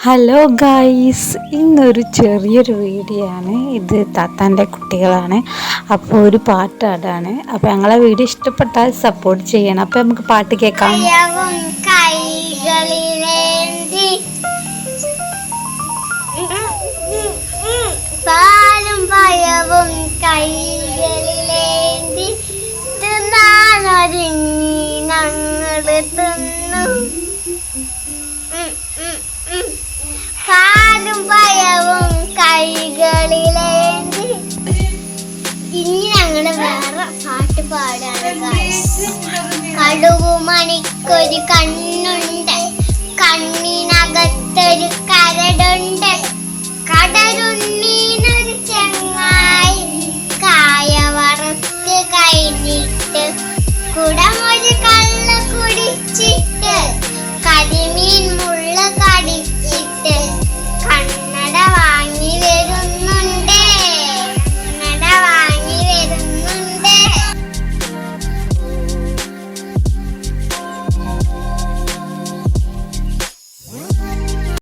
Hello guys, ഇന്നൊരു ചെറിയൊരു video ആണ്. ഇത് താത്താൻ്റെ കുട്ടികളാണ്. അപ്പോൾ ഒരു പാട്ടാടാണ്. അപ്പോൾ ഞങ്ങളെ വീഡിയോ ഇഷ്ടപ്പെട്ടാൽ സപ്പോർട്ട് ചെയ്യണം. അപ്പോൾ നമുക്ക് പാട്ട് കേൾക്കാം. പാലും പഴവും കൈകളിലേന്തി തിന്നാനൊരുങ്ങി ഞങ്ങള് തിന്നു. പാലും പഴവും കൈകളിലേന്തി. ഇനി ഞങ്ങള് വേറെ പാട്ട് പാടാണ്. കടുകുമണിക്കൊരു കണ്ണുണ്ട്, കണ്ണിന